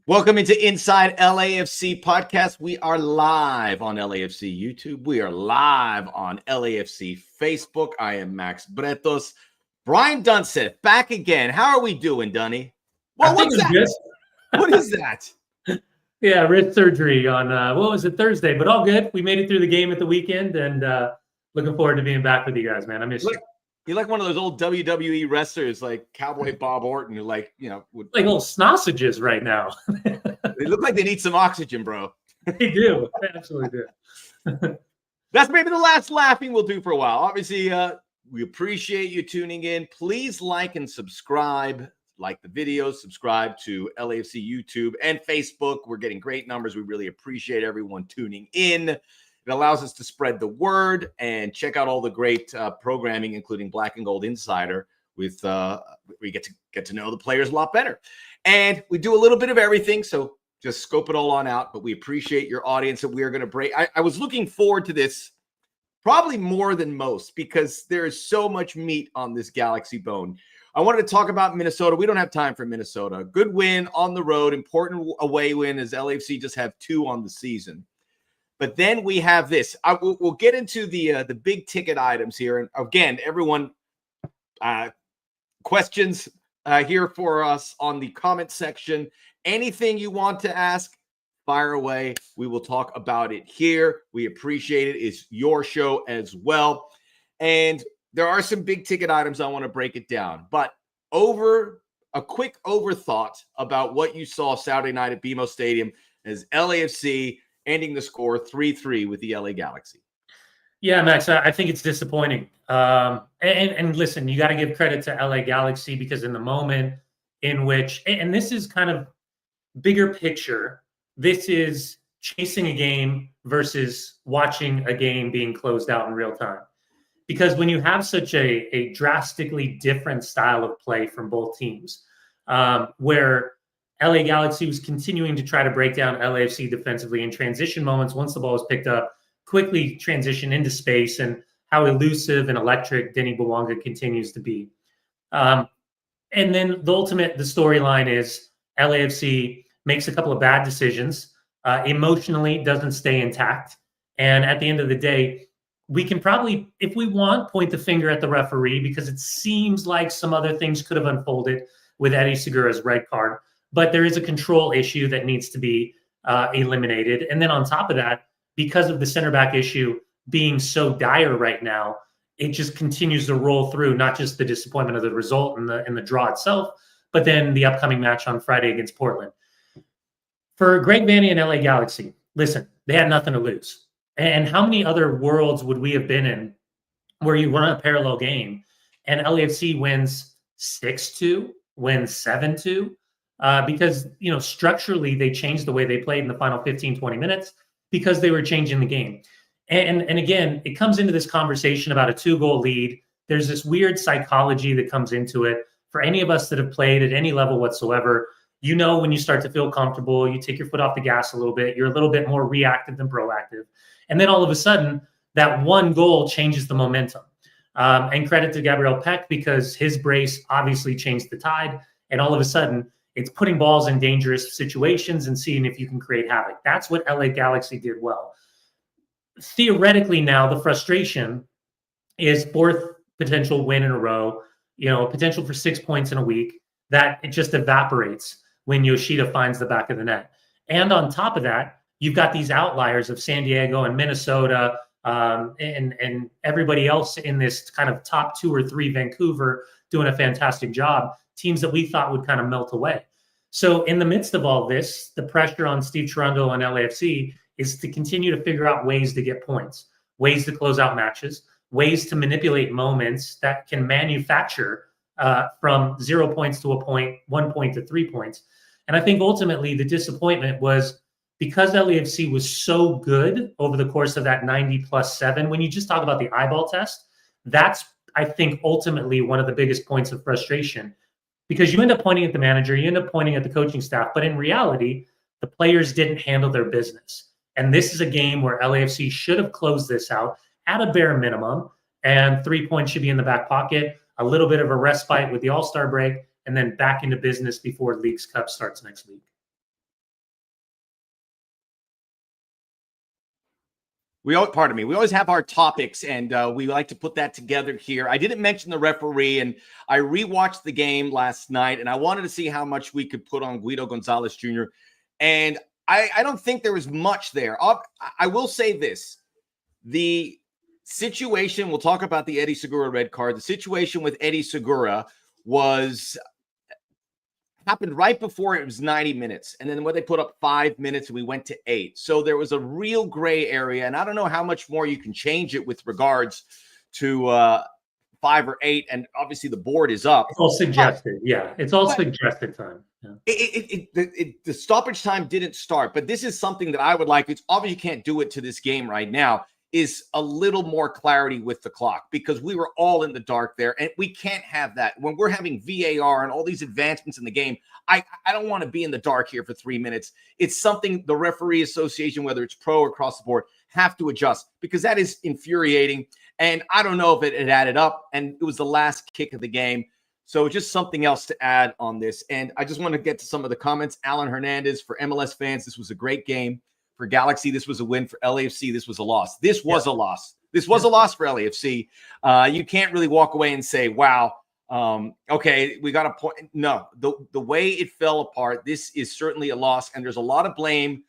Welcome into Inside LAFC podcast. We are live on LAFC YouTube. We are live on LAFC Facebook. I am Max Bretos. Brian Dunseth back again. How are we doing, Dunny? Well, what's that? Good. What is that? Yeah, wrist surgery on, Thursday, but all good. We made it through the game at the weekend, and looking forward to being back with you guys, man. I miss you. You're like one of those old WWE wrestlers, like Cowboy Bob Orton, who like little sausages right now. They look like they need some oxygen, bro. They do. They absolutely do. That's maybe the last laughing we'll do for a while. Obviously, we appreciate you tuning in. Please like and subscribe. Like the videos, subscribe to LAFC YouTube and Facebook. We're getting great numbers. We really appreciate everyone tuning in. It allows us to spread the word and check out all the great programming, including Black and Gold Insider. With we get to know the players a lot better, and we do a little bit of everything. So just scope it all on out. But we appreciate your audience, and we are going to break. I was looking forward to this probably more than most because there is so much meat on this Galaxy bone. I wanted to talk about Minnesota. We don't have time for Minnesota. Good win on the road, important away win as LAFC just have 2 on the season. But then we have this. We'll get into the big ticket items here. And again, everyone, questions here for us on the comment section. Anything you want to ask, fire away. We will talk about it here. We appreciate it. It's your show as well. And there are some big ticket items. I want to break it down. But a quick overthought about what you saw Saturday night at BMO Stadium as LAFC ending the score 3-3 with the LA Galaxy. Yeah, Max, I think it's disappointing. And listen, you got to give credit to LA Galaxy because in the moment in which, and this is kind of bigger picture, this is chasing a game versus watching a game being closed out in real time. Because when you have such a drastically different style of play from both teams, where LA Galaxy was continuing to try to break down LAFC defensively in transition moments once the ball was picked up, quickly transition into space, and how elusive and electric Denny Bwanga continues to be. And then the storyline is LAFC makes a couple of bad decisions, emotionally doesn't stay intact. And at the end of the day, we can probably, if we want, point the finger at the referee because it seems like some other things could have unfolded with Eddie Sigura's red card. But there is a control issue that needs to be eliminated. And then on top of that, because of the center back issue being so dire right now, it just continues to roll through, not just the disappointment of the result and the draw itself, but then the upcoming match on Friday against Portland. For Greg Vanney and LA Galaxy, listen, they had nothing to lose. And how many other worlds would we have been in where you run a parallel game and LAFC wins 6-2, wins 7-2? Because, structurally, they changed the way they played in the final 15, 20 minutes because they were changing the game. And again, it comes into this conversation about a 2-goal lead. There's this weird psychology that comes into it. For any of us that have played at any level whatsoever, when you start to feel comfortable, you take your foot off the gas a little bit, you're a little bit more reactive than proactive. And then all of a sudden, that one goal changes the momentum. And credit to Gabriel Peck because his brace obviously changed the tide. And all of a sudden, it's putting balls in dangerous situations and seeing if you can create havoc. That's what LA Galaxy did well. Theoretically now, the frustration is 4th potential win in a row, potential for 6 points in a week, that it just evaporates when Yoshida finds the back of the net. And on top of that, you've got these outliers of San Diego and Minnesota and everybody else in this kind of top 2 or 3, Vancouver, doing a fantastic job, teams that we thought would kind of melt away. So in the midst of all this, the pressure on Steve Cherundolo and LAFC is to continue to figure out ways to get points, ways to close out matches, ways to manipulate moments that can manufacture from 0 points to a point, 1 point to 3 points. And I think ultimately the disappointment was because LAFC was so good over the course of that 90+7, when you just talk about the eyeball test, that's, I think, ultimately one of the biggest points of frustration. Because you end up pointing at the manager, you end up pointing at the coaching staff, but in reality, the players didn't handle their business. And this is a game where LAFC should have closed this out at a bare minimum, and 3 points should be in the back pocket, a little bit of a respite with the AllStar break, and then back into business before Leagues Cup starts next week. Pardon me. We always have our topics, and we like to put that together here. I didn't mention the referee, and I rewatched the game last night, and I wanted to see how much we could put on Guido Gonzalez Jr. And I don't think there was much there. I will say this: the situation. We'll talk about the Eddie Sigura red card. The situation with Eddie Sigura happened right before it was 90 minutes. And then when they put up 5 minutes, and we went to 8. So there was a real gray area. And I don't know how much more you can change it with regards to 5 or 8. And obviously the board is up. It's all suggested. Yeah. It's all suggested time. Yeah. The stoppage time didn't start, but this is something that I would like. It's obviously you can't do it to this game right now. Is a little more clarity with the clock, because we were all in the dark there, and we can't have that when we're having VAR and all these advancements in the game. I don't want to be in the dark here for 3 minutes. It's something the referee association, whether it's pro or across the board, have to adjust, because that is infuriating. And I don't know if it added up, and it was the last kick of the game. So just something else to add on this. And I just want to get to some of the comments. Alan Hernandez, for MLS fans, this was a great game. For Galaxy, this was a win. For LAFC, this was a loss. This was a loss. This was a loss for LAFC. You can't really walk away and say, wow, okay, we got a point. No, the way it fell apart, this is certainly a loss. And there's a lot of blame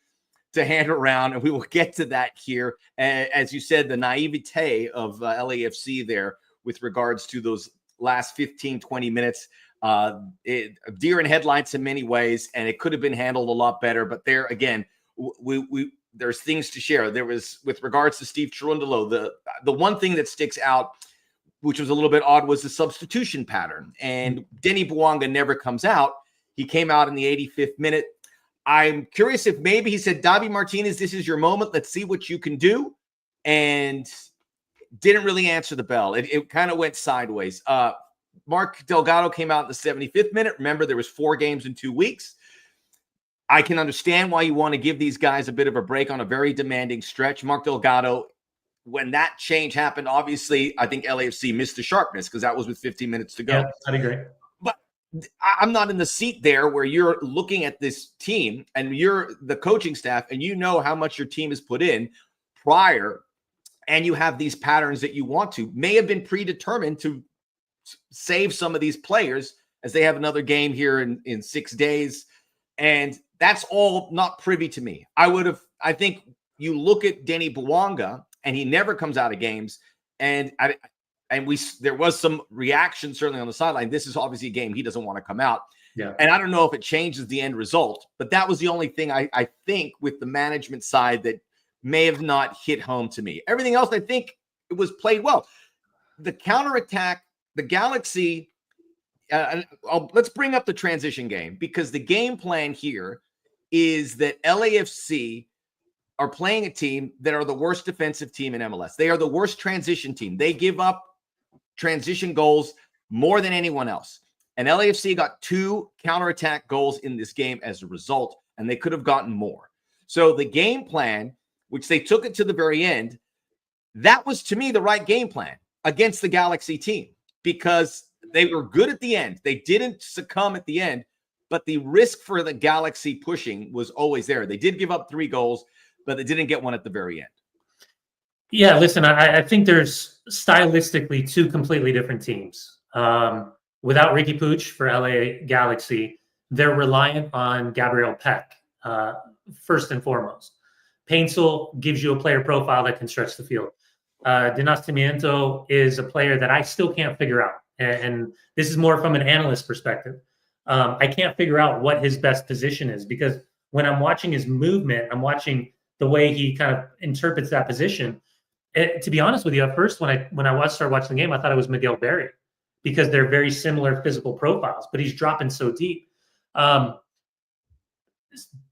to hand around. And we will get to that here. As you said, the naivete of LAFC there with regards to those last 15, 20 minutes. Deer in headlights in many ways. And it could have been handled a lot better. But there, again, there's things to share. There was, with regards to Steve Cherundolo, the one thing that sticks out, which was a little bit odd, was the substitution pattern. And Denny Bwanga never comes out. He came out in the 85th minute. I'm curious if maybe he said, Davi Martinez, this is your moment. Let's see what you can do. And didn't really answer the bell. It kind of went sideways. Mark Delgado came out in the 75th minute. Remember, there was 4 games in 2 weeks. I can understand why you want to give these guys a bit of a break on a very demanding stretch. Mark Delgado, when that change happened, obviously, I think LAFC missed the sharpness, because that was with 15 minutes to go. Yeah, I'd agree. But I'm not in the seat there where you're looking at this team and you're the coaching staff and you know how much your team has put in prior, and you have these patterns that you want to. May have been predetermined to save some of these players as they have another game here in 6 days. And that's all not privy to me. I think you look at Denny Bwanga, and he never comes out of games. And there was some reaction certainly on the sideline. This is obviously a game he doesn't want to come out. Yeah. And I don't know if it changes the end result, but that was the only thing I think with the management side that may have not hit home to me. Everything else, I think it was played well. The counterattack, the Galaxy. Let's bring up the transition game, because the game plan here is that LAFC are playing a team that are the worst defensive team in MLS. They are the worst transition team. They give up transition goals more than anyone else. And LAFC got 2 counterattack goals in this game as a result, and they could have gotten more. So the game plan, which they took it to the very end, that was, to me, the right game plan against the Galaxy team, because they were good at the end. They didn't succumb at the end, but the risk for the Galaxy pushing was always there. They did give up 3 goals, but they didn't get one at the very end. Yeah, listen, I think there's stylistically 2 completely different teams. Without Ricky Puig for LA Galaxy, they're reliant on Gabriel Peck, first and foremost. Paintsel gives you a player profile that can stretch the field. Dinastimiento is a player that I still can't figure out. And this is more from an analyst perspective. I can't figure out what his best position is, because when I'm watching his movement, I'm watching the way he kind of interprets that position. To be honest with you, at first, when I started watching the game, I thought it was Miguel Berry, because they're very similar physical profiles, but he's dropping so deep.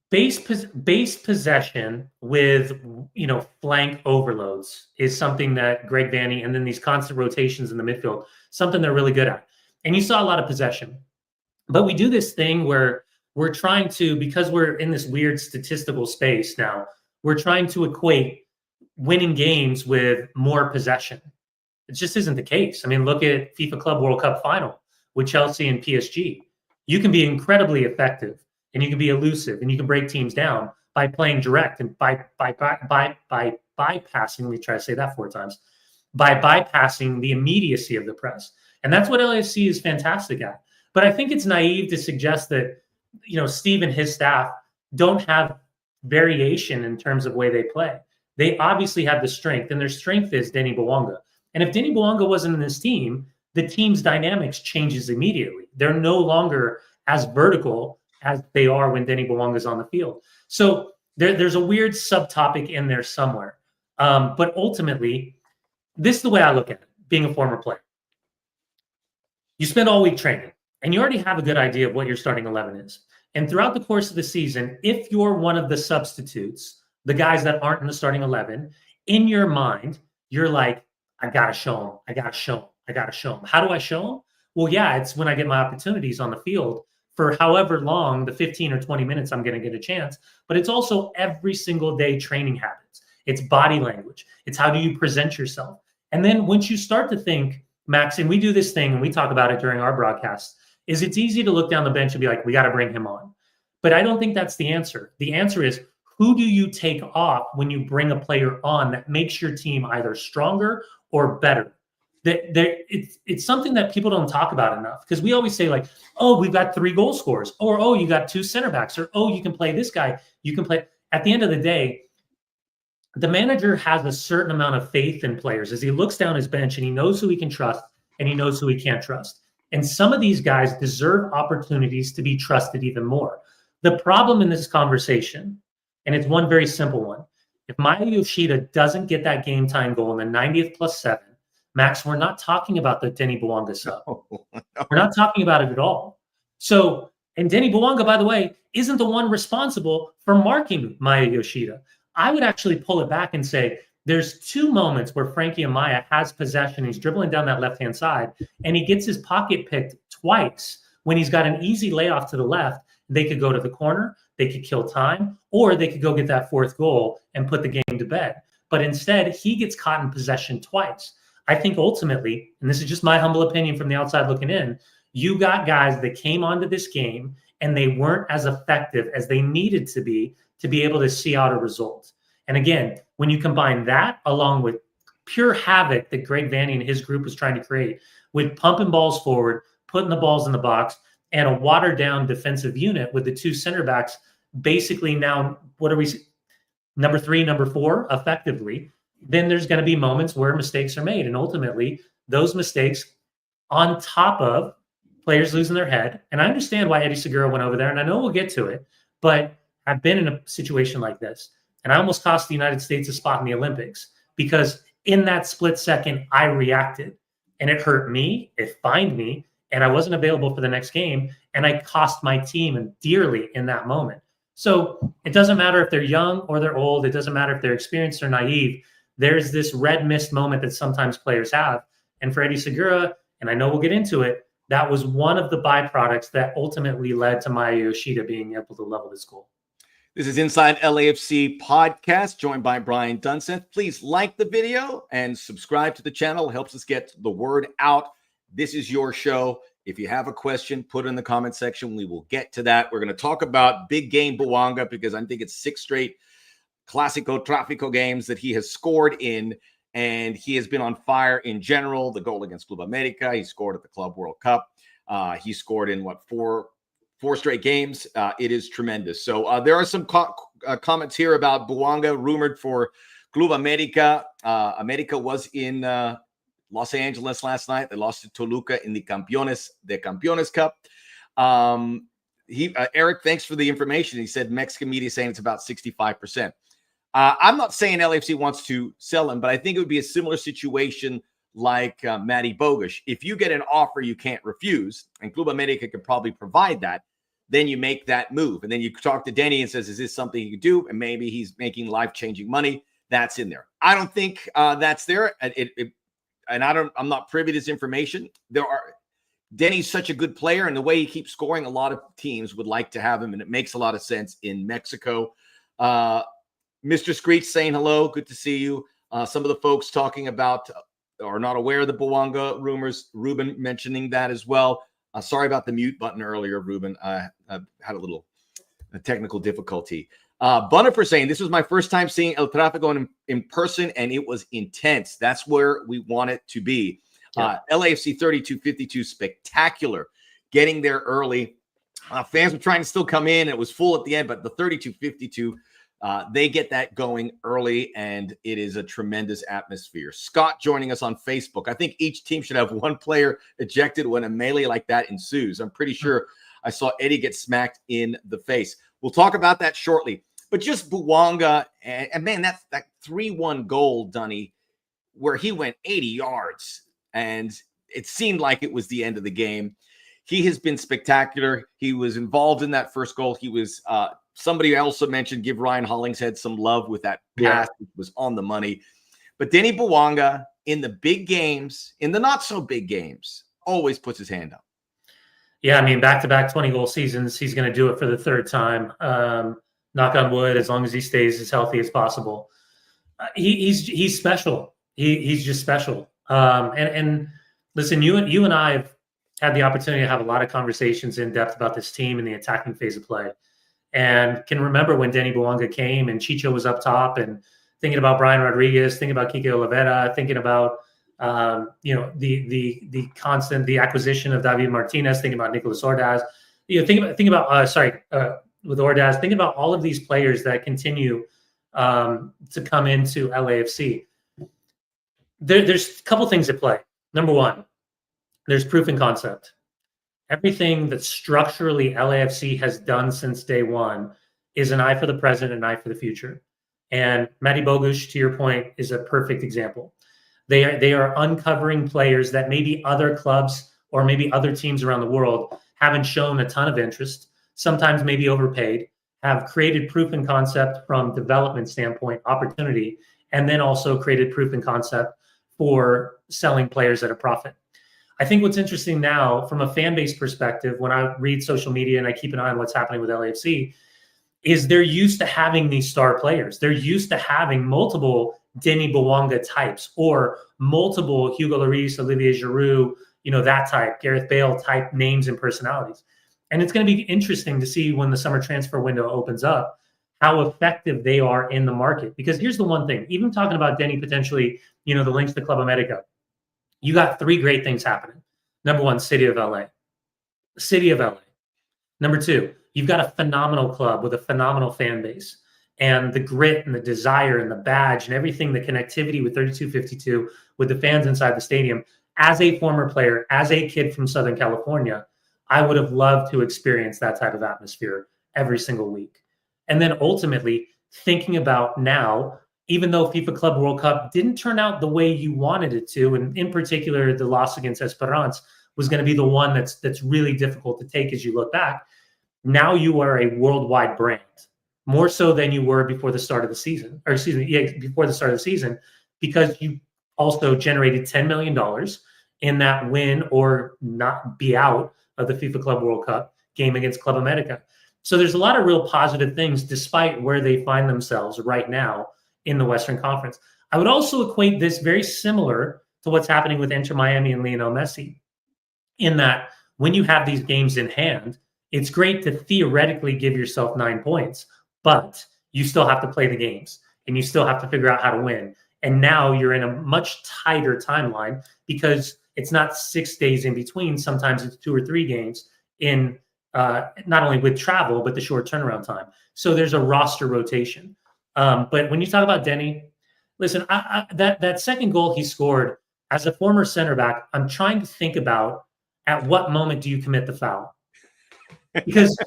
Base possession with, flank overloads is something that Greg Vanney, and then these constant rotations in the midfield, something they're really good at. And you saw a lot of possession. But we do this thing where we're trying to, because we're in this weird statistical space now, we're trying to equate winning games with more possession. It just isn't the case. I mean, look at FIFA Club World Cup final with Chelsea and PSG. You can be incredibly effective, and you can be elusive, and you can break teams down by playing direct and by bypassing, let me try to say that 4 times, by bypassing the immediacy of the press. And that's what LAFC is fantastic at. But I think it's naive to suggest that, Steve and his staff don't have variation in terms of way they play. They obviously have the strength, and their strength is Denny Bwanga. And if Denny Bwanga wasn't in this team, the team's dynamics changes immediately. They're no longer as vertical as they are when Denny Bwanga is on the field. So there's a weird subtopic in there somewhere. But ultimately, this is the way I look at it, being a former player. You spend all week training, and you already have a good idea of what your starting 11 is. And throughout the course of the season, if you're one of the substitutes, the guys that aren't in the starting 11, in your mind, you're like, I got to show them. I got to show them. I got to show them. How do I show them? Well, yeah, it's when I get my opportunities on the field for however long, the 15 or 20 minutes I'm going to get a chance. But it's also every single day training habits. It's body language. It's how do you present yourself? And then once you start to think, Max, and we do this thing, and we talk about it during our broadcasts, is it's easy to look down the bench and be like, we got to bring him on. But I don't think that's the answer. The answer is, who do you take off when you bring a player on that makes your team either stronger or better? It's something that people don't talk about enough, because we always say like, oh, we've got 3 goal scorers, or oh, you got 2 center backs, or oh, you can play this guy, you can play. At the end of the day, the manager has a certain amount of faith in players as he looks down his bench and he knows who he can trust and he knows who he can't trust. And some of these guys deserve opportunities to be trusted even more. The problem in this conversation, and it's one very simple one, if Maya Yoshida doesn't get that game time goal in the 90th +7, Max, we're not talking about the Denny Bwanga sub. We're not talking about it at all. So, and Denny Bwanga, by the way, isn't the one responsible for marking Maya Yoshida. I would actually pull it back and say there's 2 moments where Frankie Amaya has possession. He's dribbling down that left-hand side, and he gets his pocket picked twice when he's got an easy layoff to the left. They could go to the corner, they could kill time, or they could go get that 4th goal and put the game to bed. But instead, he gets caught in possession twice. I think ultimately, and this is just my humble opinion from the outside looking in, you got guys that came onto this game and they weren't as effective as they needed to be able to see out a result. And again, when you combine that along with pure havoc that Greg Vanny and his group was trying to create with pumping balls forward, putting the balls in the box, and a watered down defensive unit with the 2 center backs, basically now, what are we, number 3, number 4, effectively, then there's going to be moments where mistakes are made. And ultimately, those mistakes on top of players losing their head. And I understand why Eddie Sigura went over there, and I know we'll get to it, but I've been in a situation like this. And I almost cost the United States a spot in the Olympics because in that split second, I reacted. And it hurt me, it fined me, and I wasn't available for the next game. And I cost my team dearly in that moment. So it doesn't matter if they're young or they're old. It doesn't matter if they're experienced or naive. There's this red mist moment that sometimes players have. And for Eddie Sigura, and I know we'll get into it, that was one of the byproducts that ultimately led to Maya Yoshida being able to level this goal. This is Inside LAFC Podcast, joined by Brian Dunseth. Please like the video and subscribe to the channel. It helps us get the word out. This is your show. If you have a question, put it in the comment section. We will get to that. We're going to talk about big game Bwanga because I think it's 6 straight Clásico Tráfico games that he has scored in, and he has been on fire in general. The goal against Club America, he scored at the Club World Cup. He scored in, 4 straight games. It is tremendous. So there are some comments here about Bwanga rumored for Club America. America was in Los Angeles last night. They lost to Toluca in the Campeones Cup. Eric, thanks for the information. He said Mexican media saying it's about 65%. I'm not saying LAFC wants to sell him, but I think it would be a similar situation like Matty Bogusz. If you get an offer you can't refuse, and Club America can probably provide that, then you make that move. And then you talk to Denny and says, is this something you can do? And maybe he's making life-changing money. That's in there. I don't think that's there. I'm not privy to this information. Denny's such a good player, and the way he keeps scoring, a lot of teams would like to have him, and it makes a lot of sense in Mexico. Mr. Screech saying hello. Good to see you. Some of the folks talking about are not aware of the Bwanga rumors. Ruben mentioning that as well. Sorry about the mute button earlier, Ruben. I had a little a technical difficulty. Bonifer saying, this was my first time seeing El Tráfico in person, and it was intense. That's where we want it to be. LAFC 3252, spectacular. Getting there early. Fans were trying to still come in. It was full at the end, but the 3252, they get that going early, and it is a tremendous atmosphere. Scott joining us on Facebook. I think each team should have one player ejected when a melee like that ensues. I'm pretty sure I saw Eddie get smacked in the face. We'll talk about that shortly. But just Bwanga, and man, that 3-1 goal, Dunny, where he went 80 yards, and it seemed like it was the end of the game. He has been spectacular. He was involved in that first goal. He was somebody also mentioned give Ryan Hollingshead some love with that pass, which was on the money. But Denny Bwanga in the big games, in the not so big games, always puts his hand up. Yeah, I mean, back-to-back 20-goal seasons. He's going to do it for the third time. Knock on wood, as long as he stays as healthy as possible. He's special. He's just special. And listen, you and I have had the opportunity to have a lot of conversations in depth about this team in the attacking phase of play, and can remember when Denny Bwanga came and Chicho was up top, and thinking about Brian Rodriguez, thinking about Kike Oliveira, thinking about the acquisition of David Martinez, thinking about Nicolas Ordaz, think about with Ordaz, think about all of these players that continue to come into LAFC. There's a couple things at play. Number one, there's proof in concept. Everything that structurally LAFC has done since day one is an eye for the present and an eye for the future. And Matty Bogusz, to your point, is a perfect example. They are uncovering players that maybe other clubs or maybe other teams around the world haven't shown a ton of interest, sometimes maybe overpaid, have created proof in concept from development standpoint, opportunity, and then also created proof in concept for selling players at a profit. I think what's interesting now from a fan base perspective, when I read social media and I keep an eye on what's happening with LAFC, is they're used to having these star players. They're used to having multiple Denny Bwanga types or multiple Hugo Lloris, Olivier Giroud, that type, Gareth Bale type names and personalities. And it's going to be interesting to see when the summer transfer window opens up, how effective they are in the market. Because here's the one thing, even talking about Denny potentially, the links to Club America, you got three great things happening. Number one, City of LA. Number two, you've got a phenomenal club with a phenomenal fan base, and the grit and the desire and the badge and everything, the connectivity with 3252, with the fans inside the stadium. As a former player, as a kid from Southern California, I would have loved to experience that type of atmosphere every single week. And then ultimately thinking about now, even though FIFA Club World Cup didn't turn out the way you wanted it to, and in particular, the loss against Esperance was going to be the one that's really difficult to take as you look back. Now you are a worldwide brand, more so than you were before the start of the season, before the start of the season, because you also generated $10 million in that win or not be out of the FIFA Club World Cup game against Club America. So there's a lot of real positive things despite where they find themselves right now in the Western Conference. I would also equate this very similar to what's happening with Inter Miami and Lionel Messi, in that when you have these games in hand, it's great to theoretically give yourself 9 points, but you still have to play the games and you still have to figure out how to win. And now you're in a much tighter timeline because it's not 6 days in between. Sometimes it's 2 or 3 games in not only with travel, but the short turnaround time. So there's a roster rotation. But when you talk about Denny, listen, that second goal he scored as a former center back, I'm trying to think about at what moment do you commit the foul? Because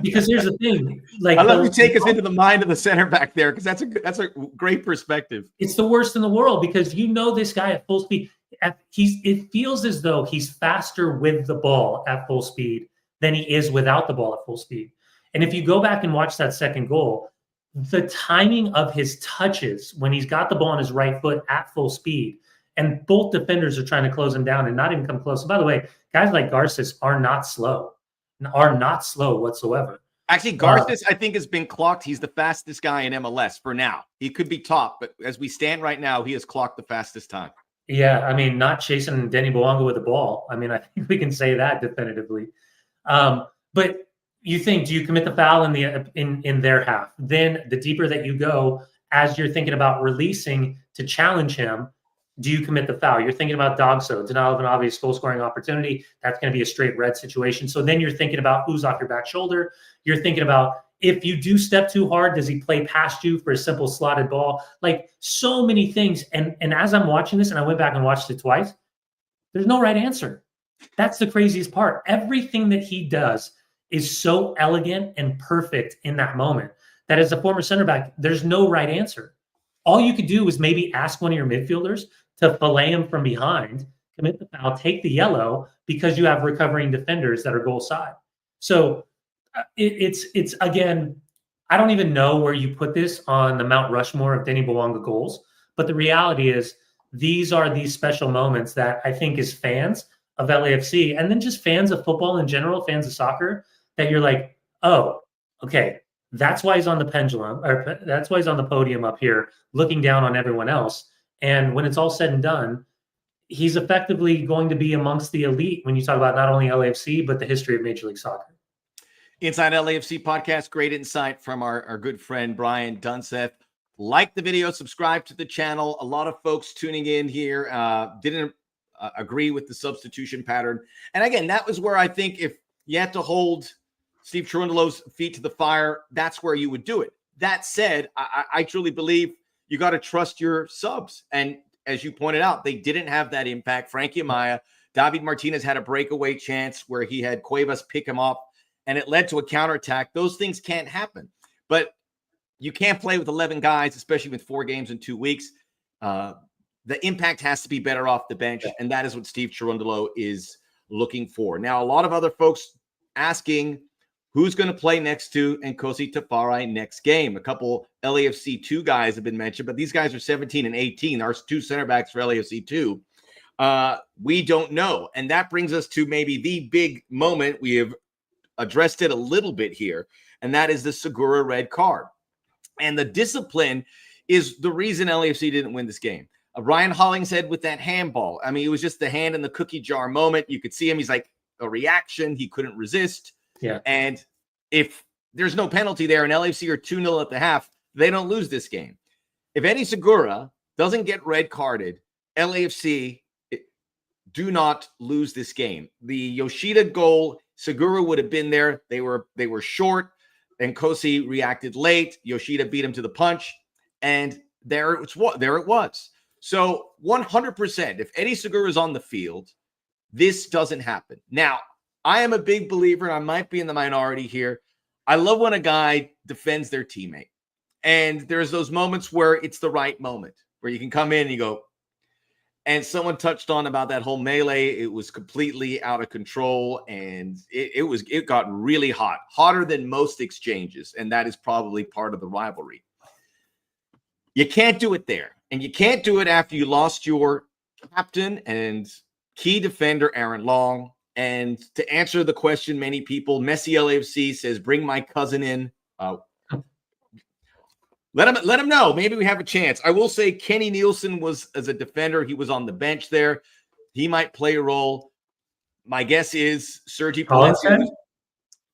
here's the thing. Like, I love you take us into the mind of the center back there, because that's a great perspective. It's the worst in the world because this guy at full speed. It feels as though he's faster with the ball at full speed than he is without the ball at full speed. And if you go back and watch that second goal, the timing of his touches when he's got the ball on his right foot at full speed, and both defenders are trying to close him down and not even come close. And by the way, guys like Garces are not slow whatsoever. Actually, Garces, I think, has been clocked. He's the fastest guy in MLS for now. He could be top, but as we stand right now, he has clocked the fastest time. Yeah, I mean, not chasing Denny Bwanga with the ball. I mean, I think we can say that definitively. But you think, do you commit the foul in their half? Then the deeper that you go, as you're thinking about releasing to challenge him, do you commit the foul? You're thinking about Dogso, denial of an obvious goal scoring opportunity. That's going to be a straight red situation. So then you're thinking about who's off your back shoulder. You're thinking about, if you do step too hard, does he play past you for a simple slotted ball? Like, so many things. And as I'm watching this, and I went back and watched it twice, there's no right answer. That's the craziest part. Everything that he does is so elegant and perfect in that moment that, as a former center back, there's no right answer. All you could do is maybe ask one of your midfielders to fillet him from behind, commit the foul, take the yellow, because you have recovering defenders that are goal side. So it's again, I don't even know where you put this on the Mount Rushmore of Denny Bwanga goals, but the reality is these are these special moments that I think, as fans of LAFC, and then just fans of football in general, fans of soccer, that you're like, oh, okay, that's why he's on the pendulum, or that's why he's on the podium up here looking down on everyone else. And when it's all said and done, he's effectively going to be amongst the elite when you talk about not only LAFC, but the history of Major League Soccer. Inside LAFC podcast, great insight from our good friend Brian Dunseth. Like the video, subscribe to the channel. A lot of folks tuning in here didn't agree with the substitution pattern. And again, that was where I think if you had to hold Steve Cherundolo's feet to the fire, that's where you would do it. That said, I truly believe you got to trust your subs. And as you pointed out, they didn't have that impact. Frankie Amaya, David Martinez had a breakaway chance where he had Cuevas pick him up, and it led to a counterattack. Those things can't happen. But you can't play with 11 guys, especially with 4 games in 2 weeks. The impact has to be better off the bench, and that is what Steve Cherundolo is looking for. Now, a lot of other folks asking who's going to play next to Nkosi Tafari next game. A couple LAFC 2 guys have been mentioned, but these guys are 17 and 18. Our 2 center backs for LAFC 2. We don't know. And that brings us to maybe the big moment. We have addressed it a little bit here, and that is the Sigura red card. And the discipline is the reason LAFC didn't win this game. Ryan Hollingshead with that handball. I mean, it was just the hand in the cookie jar moment. You could see him. He's like, a reaction. He couldn't resist. Yeah. And if there's no penalty there and LAFC are 2-0 at the half, they don't lose this game. If Eddie Sigura doesn't get red carded, LAFC do not lose this game. The Yoshida goal, Sigura would have been there. They were short, and Nkosi reacted late. Yoshida beat him to the punch, and there it was. So 100%, if Eddie Sigura is on the field, this doesn't happen. Now, I am a big believer, and I might be in the minority here. I love when a guy defends their teammate. And there's those moments where it's the right moment, where you can come in and you go, and someone touched on about that whole melee. It was completely out of control, and it got really hot, hotter than most exchanges, and that is probably part of the rivalry. You can't do it there, and you can't do it after you lost your captain and key defender, Aaron Long. And to answer the question, many people, Messi LAFC says, bring my cousin in. Let him know. Maybe we have a chance. I will say Kenny Nielsen was, as a defender, he was on the bench there. He might play a role. My guess is Sergi Palencia.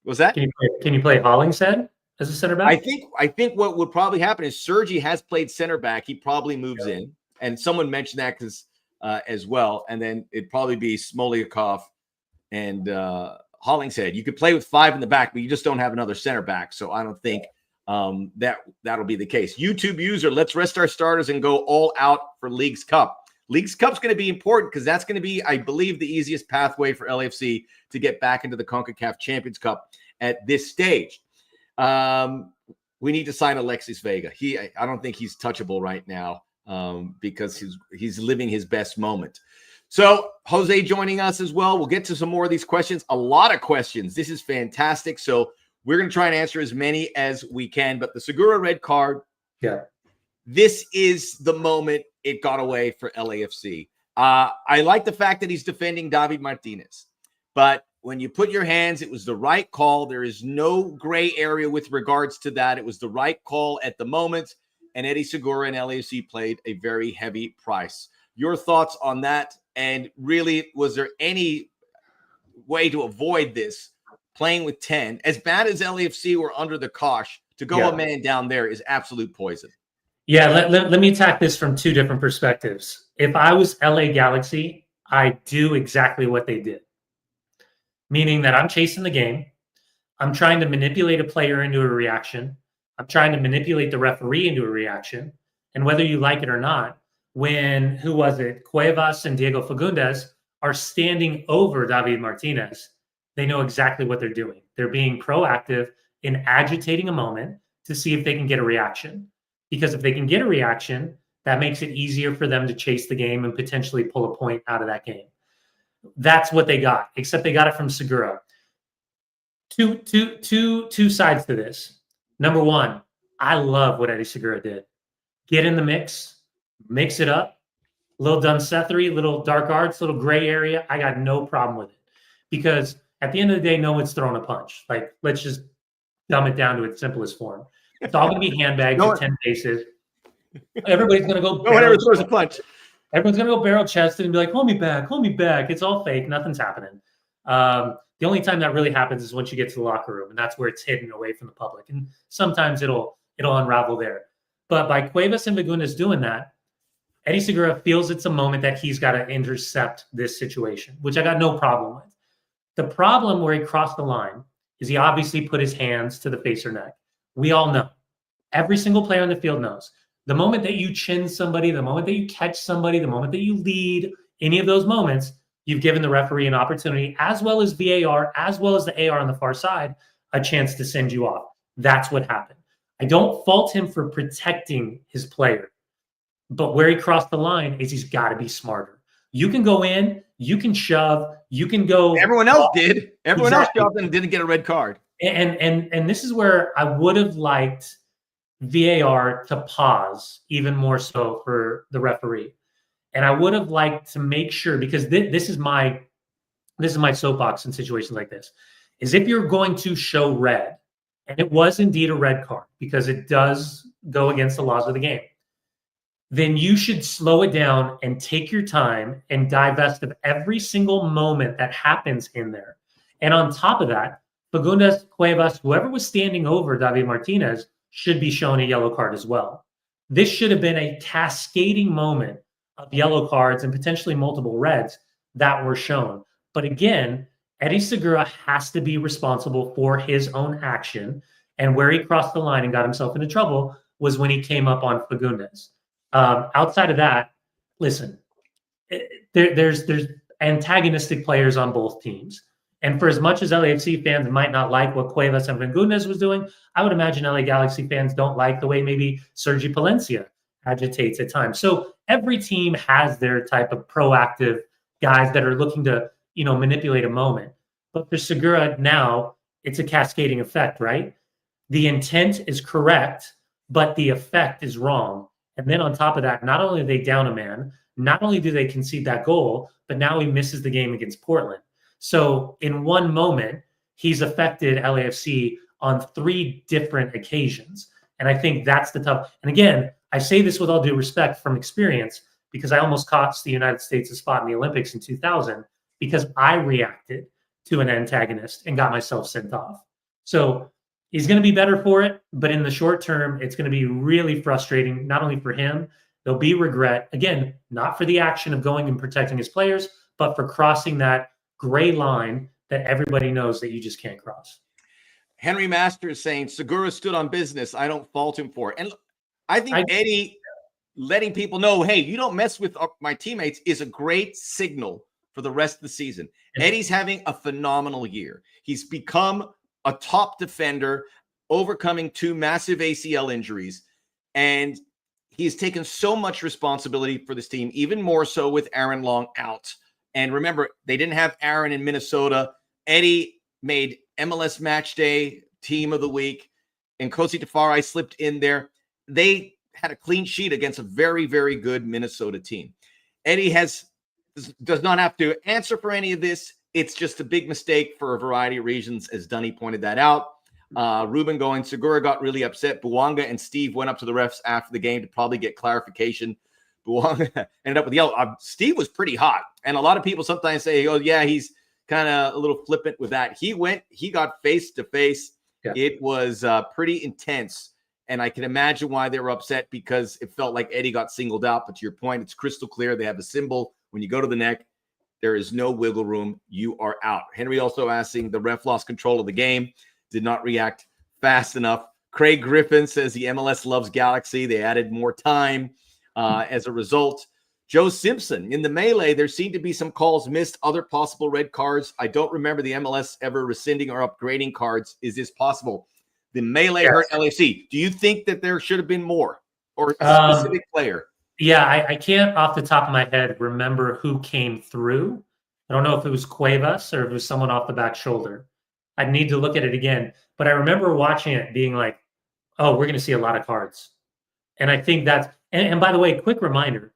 Was that? Can you play Hollingshead as a center back? I think what would probably happen is Sergi has played center back. He probably moves in. And someone mentioned that as well. And then it'd probably be Smoliakov and Hollingshead. You could play with 5 in the back, but you just don't have another center back. So I don't think that'll be the case. YouTube user, let's rest our starters and go all out for Leagues Cup. Leagues Cup's going to be important because that's going to be, I believe, the easiest pathway for LAFC to get back into the CONCACAF Champions Cup at this stage. We need to sign Alexis Vega. I don't think he's touchable right now because he's living his best moment. So Jose joining us as well. We'll get to some more of these questions. A lot of questions. This is fantastic. So we're going to try and answer as many as we can. But the Sigura red card, this is the moment it got away for LAFC. I like the fact that he's defending David Martinez. But when you put your hands, it was the right call. There is no gray area with regards to that. It was the right call at the moment. And Eddie Sigura and LAFC played a very heavy price. Your thoughts on that? And really, was there any way to avoid this playing with 10, as bad as LAFC were under the cosh, to go a man down there is absolute poison. Yeah, let me attack this from two different perspectives. If I was LA Galaxy, I do exactly what they did, meaning that I'm chasing the game. I'm trying to manipulate a player into a reaction. I'm trying to manipulate the referee into a reaction. And whether you like it or not, when, who was it, Cuevas and Diego Fagundes are standing over David Martinez, they know exactly what they're doing. They're being proactive in agitating a moment to see if they can get a reaction. Because if they can get a reaction, that makes it easier for them to chase the game and potentially pull a point out of that game. That's what they got, except they got it from Sigura. Two sides to this. Number one, I love what Eddie Sigura did. Get in the mix it up. Little Dunsethery, little dark arts, little gray area. I got no problem with it. Because at the end of the day, no one's throwing a punch. Like, let's just dumb it down to its simplest form. It's all going to be handbags at 10 paces. Everybody's going to go. No one ever throws a punch. Everyone's going to go barrel chested and be like, hold me back. It's all fake. Nothing's happening. The only time that really happens is once you get to the locker room, and that's where it's hidden away from the public. And sometimes it'll unravel there. But by Cuevas and Fagundes doing that, Eddie Sigura feels it's a moment that he's got to intercept this situation, which I got no problem with. The problem where he crossed the line is he obviously put his hands to the face or neck. We all know. Every single player on the field knows. The moment that you chin somebody, the moment that you catch somebody, the moment that you lead, any of those moments, you've given the referee an opportunity, as well as VAR, as well as the AR on the far side, a chance to send you off. That's what happened. I don't fault him for protecting his player, but where he crossed the line is he's got to be smarter. You can go in, you can shove, you can go. Everyone else did. Everyone else shoved and didn't get a red card. And this is where I would have liked VAR to pause even more so for the referee. And I would have liked to make sure, because this is my soapbox in situations like this, is if you're going to show red, and it was indeed a red card because it does go against the laws of the game, then you should slow it down and take your time and divest of every single moment that happens in there. And on top of that, Fagundes, Cuevas, whoever was standing over David Martinez should be shown a yellow card as well. This should have been a cascading moment of yellow cards and potentially multiple reds that were shown. But again, Eddie Sigura has to be responsible for his own action. And where he crossed the line and got himself into trouble was when he came up on Fagundes. Outside of that, listen, there's antagonistic players on both teams. And for as much as LAFC fans might not like what Cuevas and Fagundes was doing, I would imagine LA Galaxy fans don't like the way maybe Sergi Palencia agitates at times. So every team has their type of proactive guys that are looking to, manipulate a moment. But for Sigura now, it's a cascading effect, right? The intent is correct, but the effect is wrong. And then on top of that, not only are they down a man, not only do they concede that goal, but now he misses the game against Portland. So in one moment, he's affected LAFC on 3 different occasions. And I think that's the tough. And again, I say this with all due respect from experience, because I almost cost the United States a spot in the Olympics in 2000 because I reacted to an antagonist and got myself sent off. So he's going to be better for it, but in the short term, it's going to be really frustrating, not only for him, there'll be regret, again, not for the action of going and protecting his players, but for crossing that gray line that everybody knows that you just can't cross. Henry Masters saying, Sigura stood on business. I don't fault him for it. And I think Eddie letting people know, hey, you don't mess with my teammates is a great signal for the rest of the season. Yeah. Eddie's having a phenomenal year. He's become a top defender, overcoming 2 massive ACL injuries. And he's taken so much responsibility for this team, even more so with Aaron Long out. And remember, they didn't have Aaron in Minnesota. Eddie made MLS Match Day Team of the Week, and Kosi Tafari slipped in there. They had a clean sheet against a very, very good Minnesota team. Eddie does not have to answer for any of this. It's just a big mistake for a variety of reasons, as Dunny pointed that out. Ruben going, Sigura got really upset. Bwanga and Steve went up to the refs after the game to probably get clarification. Bwanga ended up with the yellow. Steve was pretty hot. And a lot of people sometimes say, oh, yeah, he's kind of a little flippant with that. He got face to face. It was pretty intense. And I can imagine why they were upset, because it felt like Eddie got singled out. But to your point, it's crystal clear. They have a symbol. When you go to the neck, there is no wiggle room. You are out. Henry also asking, the ref lost control of the game, did not react fast enough. Craig Griffin says the MLS loves Galaxy. They added more time as a result. Joe Simpson, in the melee, there seemed to be some calls missed, other possible red cards. I don't remember the MLS ever rescinding or upgrading cards. Is this possible? The melee hurt LAFC. Do you think that there should have been more, or a specific player? Yeah, I can't off the top of my head remember who came through. I don't know if it was Cuevas or if it was someone off the back shoulder. I'd need to look at it again. But I remember watching it being like, oh, we're going to see a lot of cards. And I think that's, and by the way, quick reminder,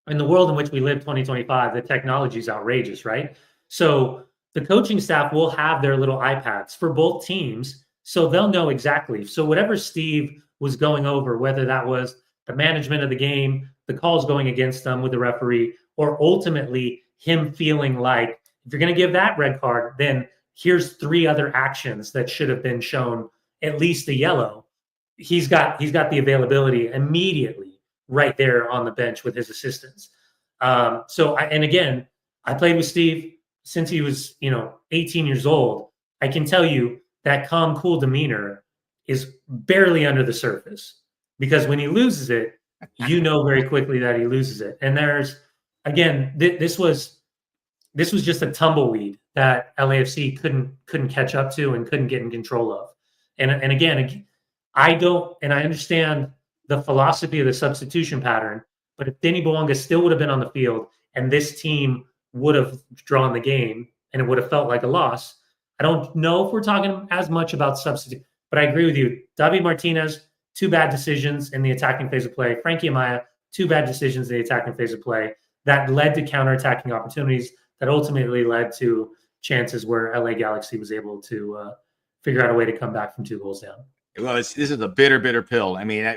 in the world in which we live, 2025, the technology is outrageous, right? So the coaching staff will have their little iPads for both teams, so they'll know exactly. So whatever Steve was going over, whether that was the management of the game, the calls going against them with the referee, or ultimately him feeling like, if you're going to give that red card, then here's 3 other actions that should have been shown, at least the yellow. He's got the availability immediately right there on the bench with his assistants. And again, I played with Steve since he was, 18 years old. I can tell you that calm, cool demeanor is barely under the surface, because when he loses it, you know very quickly that he loses it. And there's, again, this was just a tumbleweed that LAFC couldn't catch up to and couldn't get in control of. And again, I understand the philosophy of the substitution pattern, but if Denny Bwanga still would have been on the field and this team would have drawn the game and it would have felt like a loss, I don't know if we're talking as much about substitute, but I agree with you. David Martinez, 2 bad decisions in the attacking phase of play. Frankie Amaya, 2 bad decisions in the attacking phase of play that led to counterattacking opportunities that ultimately led to chances where LA Galaxy was able to figure out a way to come back from 2 goals down. Well, this is a bitter, bitter pill. I mean, I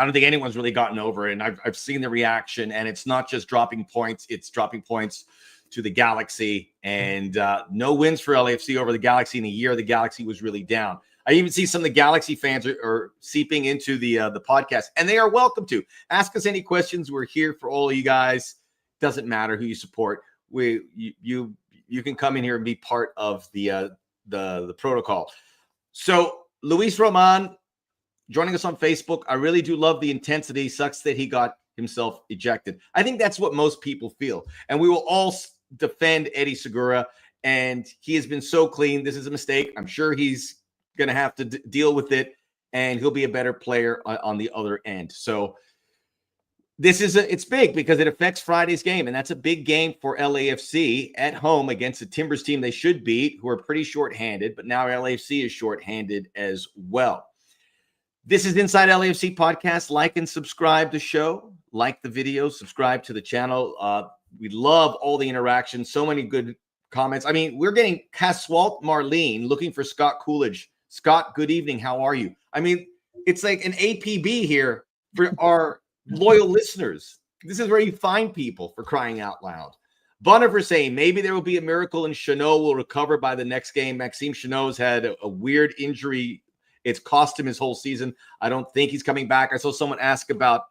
don't think anyone's really gotten over it. And I've seen the reaction, and it's not just dropping points. It's dropping points to the Galaxy, and no wins for LAFC over the Galaxy in a year. The Galaxy was really down. I even see some of the Galaxy fans are seeping into the podcast, and they are welcome to. Ask us any questions. We're here for all of you guys. Doesn't matter who you support. You can come in here and be part of the protocol. So Luis Roman joining us on Facebook. I really do love the intensity. Sucks that he got himself ejected. I think that's what most people feel. And we will all defend Eddie Sigura. And he has been so clean. This is a mistake. I'm sure he's going to have to deal with it. And he'll be a better player on the other end. So it's big because it affects Friday's game. And that's a big game for LAFC at home against the Timbers team they should beat, who are pretty shorthanded. But now LAFC is shorthanded as well. This is Inside LAFC Podcast. Like and subscribe to the show. Like the video. Subscribe to the channel. We love all the interaction. So many good comments. I mean, we're getting Caswalt Marlene looking for Scott Coolidge. Scott, good evening. How are you? I mean, it's like an APB here for our loyal listeners. This is where you find people, for crying out loud. Bonifer saying maybe there will be a miracle and Chanot will recover by the next game. Maxime Chanot's had a weird injury. It's cost him his whole season. I don't think he's coming back. I saw someone ask about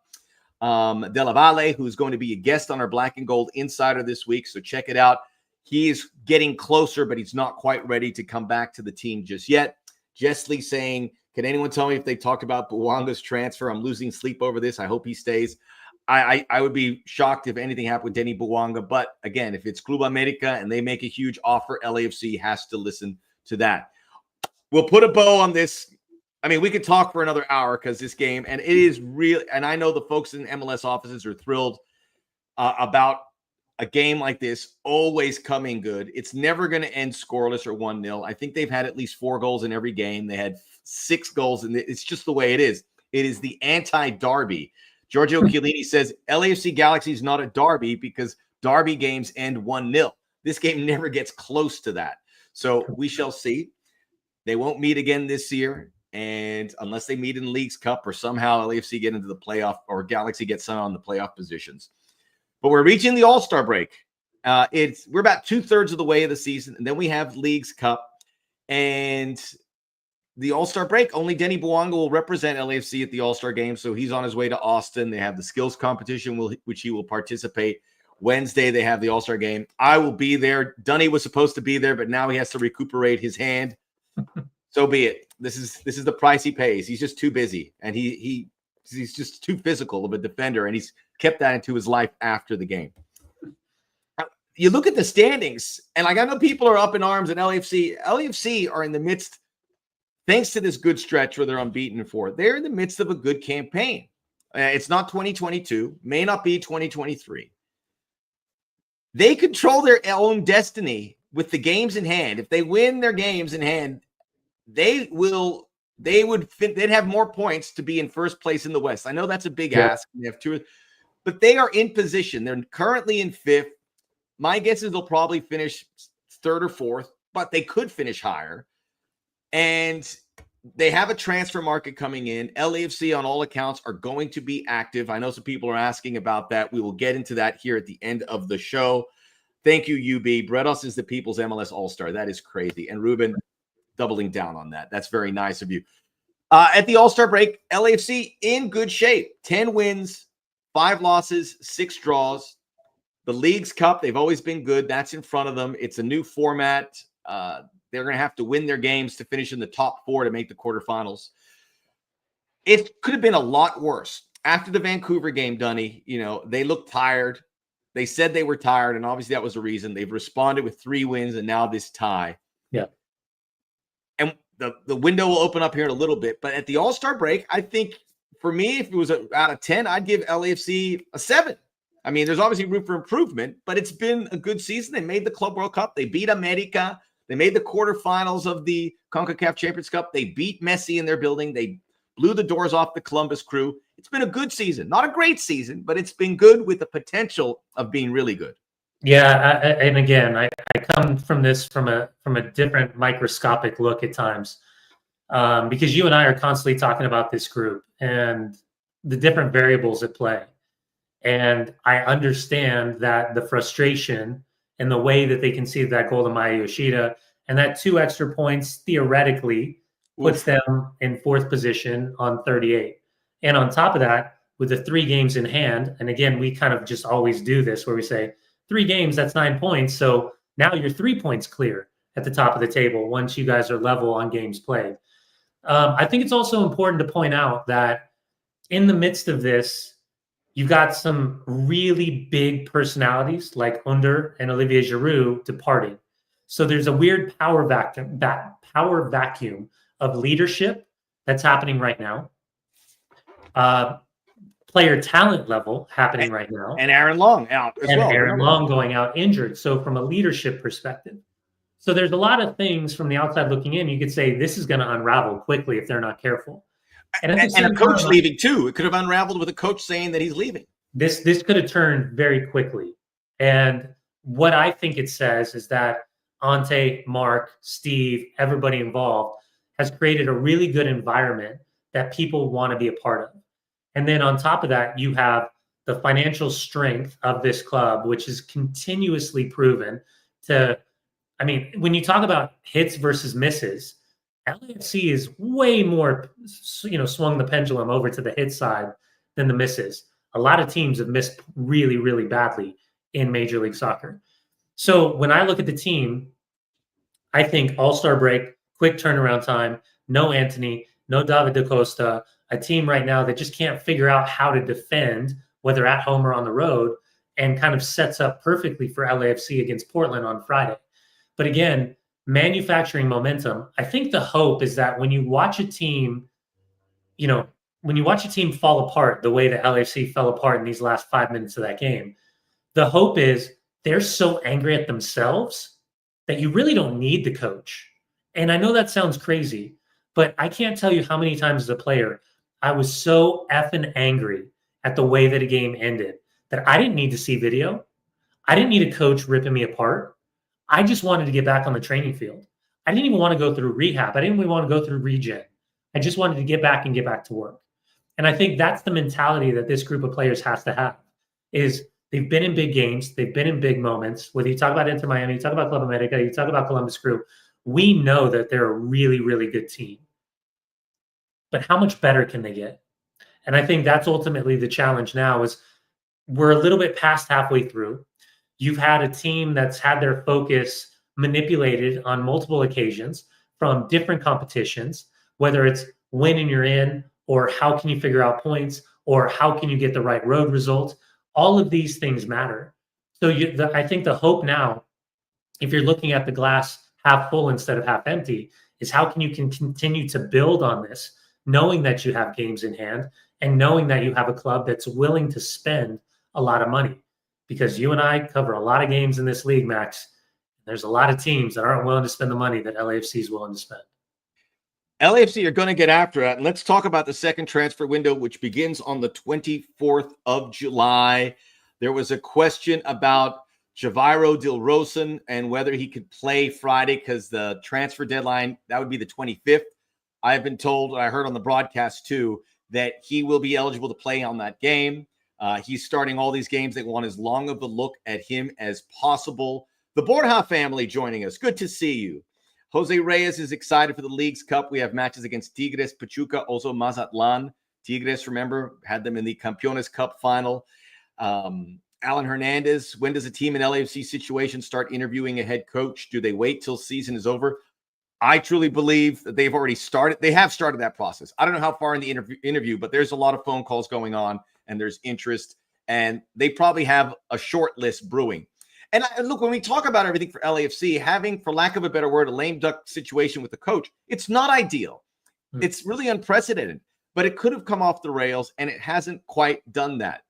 De La Valle, who's going to be a guest on our Black and Gold Insider this week. So check it out. He's getting closer, but he's not quite ready to come back to the team just yet. Jessley saying, can anyone tell me if they talked about Bwanga's transfer? I'm losing sleep over this. I hope he stays. I would be shocked if anything happened with Denny Bwanga. But again, if it's Club America and they make a huge offer, LAFC has to listen to that. We'll put a bow on this. I mean, we could talk for another hour because this game, and it is real. And I know the folks in MLS offices are thrilled about a game like this always coming good. It's never going to end scoreless or 1-0. I think they've had at least 4 goals in every game. They had 6 goals, and it's just the way it is. It is the anti-derby. Giorgio Chiellini says LAFC Galaxy is not a derby because derby games end 1-0. This game never gets close to that. So we shall see. They won't meet again this year, and unless they meet in the Leagues Cup or somehow LAFC get into the playoff or Galaxy gets some on the playoff positions. But we're reaching the AllStar break. We're about 2/3 of the way of the season, and then we have Leagues Cup and the AllStar Break. Only Denny Bwanga will represent LAFC at the AllStar game, so he's on his way to Austin. They have the skills competition, which he will participate. Wednesday, they have the AllStar game. I will be there. Dunny was supposed to be there, but now he has to recuperate his hand. So be it. This is the price he pays. He's just too busy, and he's just too physical of a defender, and he's kept that into his life after the game. You look at the standings, and like I know people are up in arms at LAFC. LAFC are in the midst, thanks to this good stretch where they're unbeaten for. They're in the midst of a good campaign. It's not 2022, may not be 2023. They control their own destiny with the games in hand. If they win their games in hand, they'd have more points to be in first place in the West. I know that's a big ask. They have two, but they are in position. They're currently in fifth. My guess is they'll probably finish third or fourth, but they could finish higher. And they have a transfer market coming in. LAFC, on all accounts, are going to be active. I know some people are asking about that. We will get into that here at the end of the show. Thank you, UB. Bretos is the People's MLS All-Star. That is crazy. And Ruben doubling down on that. That's very nice of you. At the All-Star break, LAFC in good shape. 10 wins, 5 losses, 6 draws. The Leagues Cup, they've always been good. That's in front of them. It's a new format. They're going to have to win their games to finish in the top 4 to make the quarterfinals. It could have been a lot worse. After the Vancouver game, Dunny, they looked tired. They said they were tired, and obviously that was the reason. They've responded with 3 wins and now this tie. Yeah. And the window will open up here in a little bit. But at the All-Star break, I think for me, if it was out of 10, I'd give LAFC a 7. I mean, there's obviously room for improvement, but it's been a good season. They made the Club World Cup. They beat America. They made the quarterfinals of the CONCACAF Champions Cup. They beat Messi in their building. They blew the doors off the Columbus Crew. It's been a good season. Not a great season, but it's been good with the potential of being really good. Yeah, and again, I come from this from a different microscopic look at times, because you and I are constantly talking about this group and the different variables at play. And I understand that the frustration and the way that they conceded that goal to Maya Yoshida and that 2 extra points theoretically puts them in 4th position on 38. And on top of that, with the 3 games in hand, and again, we kind of just always do this where we say 3 games, that's 9 points. So now you're 3 points clear at the top of the table once you guys are level on games played. I think it's also important to point out that in the midst of this, you've got some really big personalities like Under and Olivier Giroud departing. So there's a weird power vacuum of leadership that's happening right now. Player talent level happening right now. And Aaron Long out as well. Aaron Long going out injured. So from a leadership perspective. So there's a lot of things from the outside looking in. You could say this is going to unravel quickly if they're not careful. And a coach leaving too. It could have unraveled with a coach saying that he's leaving. This could have turned very quickly. And what I think it says is that Ante, Mark, Steve, everybody involved has created a really good environment that people want to be a part of. And then on top of that, you have the financial strength of this club, which is continuously proven to, I mean, when you talk about hits versus misses, LAFC is way more, swung the pendulum over to the hit side than the misses. A lot of teams have missed really, really badly in Major League Soccer. So when I look at the team, I think All-Star break, quick turnaround time, no Anthony, no David Da Costa, a team right now that just can't figure out how to defend, whether at home or on the road, and kind of sets up perfectly for LAFC against Portland on Friday. But again, manufacturing momentum. I think the hope is that when you watch a team, fall apart the way that LAFC fell apart in these last 5 minutes of that game, the hope is they're so angry at themselves that you really don't need the coach. And I know that sounds crazy, but I can't tell you how many times as a player I was so effing angry at the way that a game ended that I didn't need to see video. I didn't need a coach ripping me apart. I just wanted to get back on the training field. I didn't even want to go through rehab. I didn't even want to go through regen. I just wanted to get back and get back to work. And I think that's the mentality that this group of players has to have, is They've been in big games. They've been in big moments. Whether you talk about Inter Miami, you talk about Club America, you talk about Columbus Crew, we know that they're a really, really good team. But how much better can they get? And I think that's ultimately the challenge now is we're a little bit past halfway through. You've had a team that's had their focus manipulated on multiple occasions from different competitions, whether it's win and you're in, or how can you figure out points, or how can you get the right road result. All of these things matter. So I think the hope now, if you're looking at the glass half full instead of half empty, is how can you continue to build on this, knowing that you have games in hand and knowing that you have a club that's willing to spend a lot of money. Because you and I cover a lot of games in this league, Max. There's a lot of teams that aren't willing to spend the money that LAFC is willing to spend. LAFC are going to get after that. And let's talk about the second transfer window, which begins on the 24th of July. There was a question about Javarro Del Rosen and whether he could play Friday because the transfer deadline, that would be the 25th. I've been told, and I heard on the broadcast too, that he will be eligible to play on that game. He's starting all these games. They want as long of a look at him as possible. The Borja family joining us. Good to see you. Jose Reyes is excited for the League's Cup. We have matches against Tigres, Pachuca, also Mazatlan. Tigres, remember, had them in the Campeones Cup final. Alan Hernandez, when does a team in LAFC situation start interviewing a head coach? Do they wait till season is over? I truly believe that they've already started. They have started that process. I don't know how far in the interview, but there's a lot of phone calls going on, and there's interest, and they probably have a short list brewing. And look, when we talk about everything for LAFC, having, for lack of a better word, a lame duck situation with the coach, it's not ideal. It's really unprecedented, but it could have come off the rails, and it hasn't quite done that.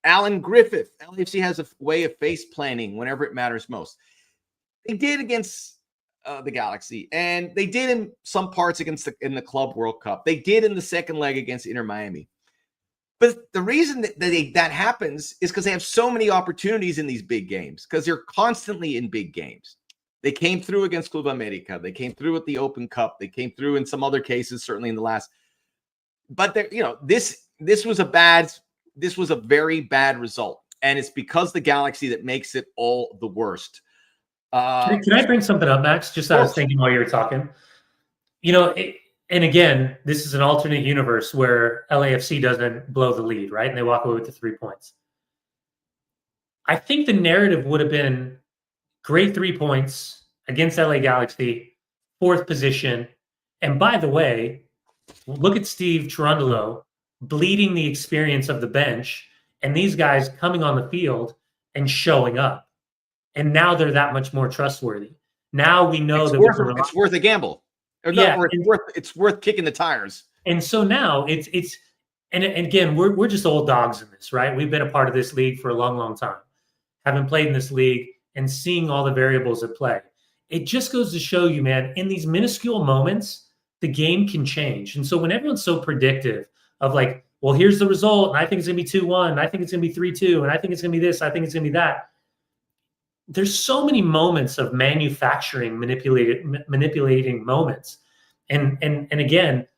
Alan Griffith, LAFC has a way of face planning whenever it matters most. They did against the Galaxy, and they did in some parts in the Club World Cup. They did in the second leg against Inter Miami. But the reason that happens is because they have so many opportunities in these big games, because they're constantly in big games. They came through against Club America. They came through at the Open Cup. They came through in some other cases, certainly in the last. But this was a very bad result, and it's because the Galaxy that makes it all the worst. Can I bring something up, Max? Just I was thinking while you were talking. And again, this is an alternate universe where LAFC doesn't blow the lead, right? And they walk away with the 3 points. I think the narrative would have been great 3 points against LA Galaxy, 4th position. And by the way, look at Steve Cherundolo bleeding the experience of the bench and these guys coming on the field and showing up. And now they're that much more trustworthy. Now we know it's worth a gamble. It's worth kicking the tires. And so now and again, we're just old dogs in this, right? We've been a part of this league for a long, long time, having played in this league and seeing all the variables at play. It just goes to show you, man, in these minuscule moments, the game can change. And so when everyone's so predictive of like, well, here's the result, and I think it's going to be 2-1, and I think it's going to be 3-2, and I think it's going to be this, I think it's going to be that. There's so many moments of manufacturing, manipulating moments. And again,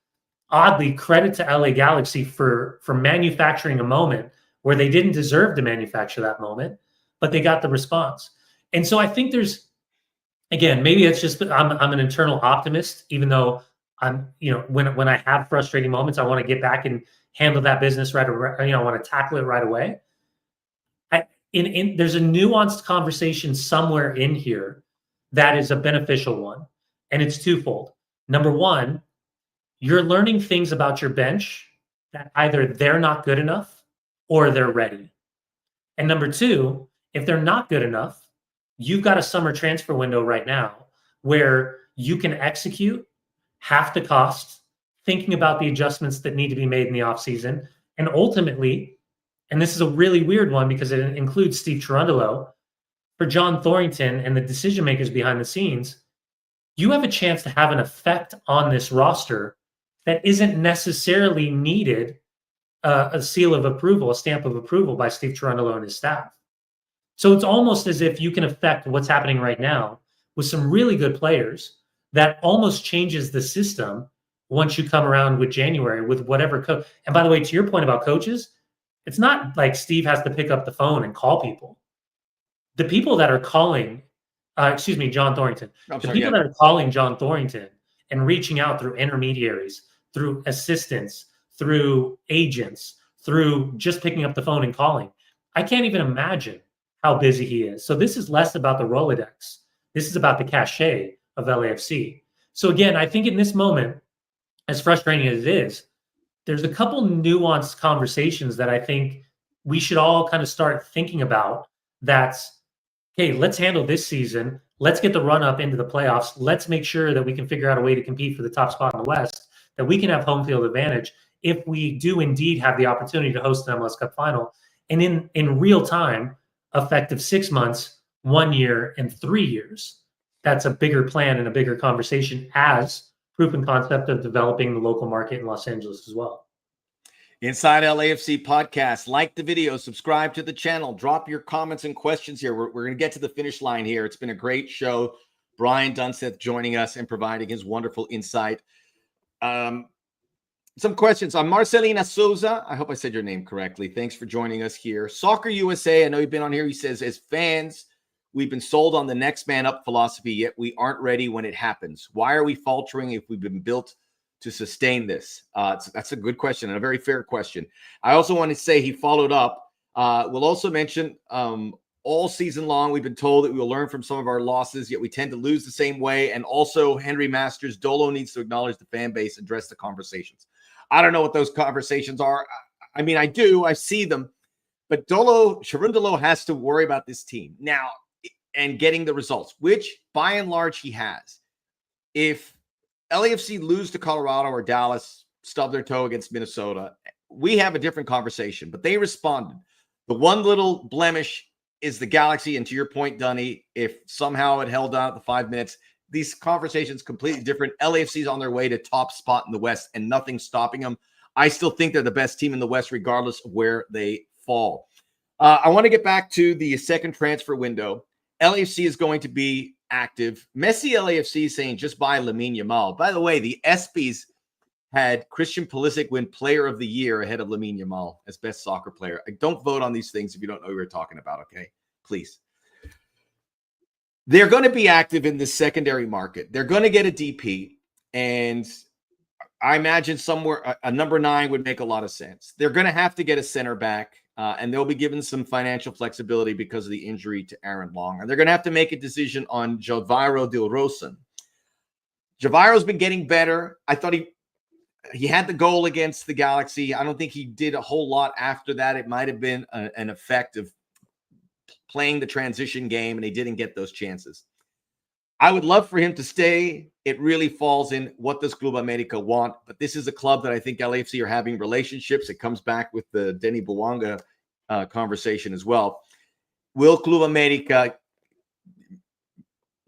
oddly, credit to LA Galaxy for manufacturing a moment where they didn't deserve to manufacture that moment, but they got the response. And so I think there's, again, maybe it's just I'm an internal optimist, even though I'm, when I have frustrating moments, I want to get back and handle that business right away. I want to tackle it right away. There's a nuanced conversation somewhere in here that is a beneficial one, and it's twofold. Number one, you're learning things about your bench that either they're not good enough or they're ready. And number two, if they're not good enough, you've got a summer transfer window right now where you can execute half the cost, thinking about the adjustments that need to be made in the offseason, and ultimately, and this is a really weird one because it includes Steve Cherundolo, for John Thorrington and the decision makers behind the scenes, you have a chance to have an effect on this roster that isn't necessarily needed a seal of approval, a stamp of approval by Steve Cherundolo and his staff. So it's almost as if you can affect what's happening right now with some really good players that almost changes the system once you come around with January with whatever coach. And by the way, to your point about coaches, it's not like Steve has to pick up the phone and call people. The people that are calling, John Thorrington, that are calling John Thorrington and reaching out through intermediaries, through assistants, through agents, through just picking up the phone and calling. I can't even imagine how busy he is. So this is less about the Rolodex. This is about the cachet of LAFC. So again, I think in this moment, as frustrating as it is, there's a couple nuanced conversations that I think we should all kind of start thinking about. That's, okay, let's handle this season. Let's get the run up into the playoffs. Let's make sure that we can figure out a way to compete for the top spot in the West, that we can have home field advantage if we do indeed have the opportunity to host the MLS Cup final. And in real time, effective 6 months, 1 year, and 3 years. That's a bigger plan and a bigger conversation as proof and concept of developing the local market in Los Angeles as well. Inside LAFC podcast, like the video, subscribe to the channel, drop your comments and questions here. We're going to get to the finish line here. It's been a great show. Brian Dunseth joining us and providing his wonderful insight. Some questions on Marcelina Souza. I hope I said your name correctly. Thanks for joining us here. Soccer USA, I know you've been on here. He says, as fans, we've been sold on the next man up philosophy, yet we aren't ready when it happens. Why are we faltering if we've been built to sustain this? That's a good question and a very fair question. I also want to say he followed up. We'll also mention all season long, we've been told that we will learn from some of our losses, yet we tend to lose the same way. And also, Henry Masters, Dolo needs to acknowledge the fan base, address the conversations. I don't know what those conversations are. I mean, I do. I see them. But Cherundolo has to worry about this team now and getting the results, which by and large he has. If LAFC lose to Colorado or Dallas, stub their toe against Minnesota, we have a different conversation. But they responded. The one little blemish is the Galaxy. And to your point, Dunny, if somehow it held out at the 5 minutes, these conversations completely different. LAFC's on their way to top spot in the West and nothing's stopping them. I still think they're the best team in the West, regardless of where they fall. I want to get back to the second transfer window. LAFC is going to be active. Messi LAFC saying just buy Lamine Yamal. By the way, the ESPYs had Christian Pulisic win Player of the Year ahead of Lamine Yamal as best soccer player. Don't vote on these things if you don't know what we're talking about, okay? Please. They're going to be active in the secondary market. They're going to get a DP, and I imagine somewhere a number 9 would make a lot of sense. They're going to have to get a center back, and they'll be given some financial flexibility because of the injury to Aaron Long. And they're going to have to make a decision on Javarro Del Rosen. Javarro's been getting better. I thought he had the goal against the Galaxy. I don't think he did a whole lot after that. It might have been an effect of playing the transition game, and he didn't get those chances. I would love for him to stay. It really falls in what does Club America want, but this is a club that I think LAFC are having relationships. It comes back with the Denny Bwanga conversation as well. Will Club America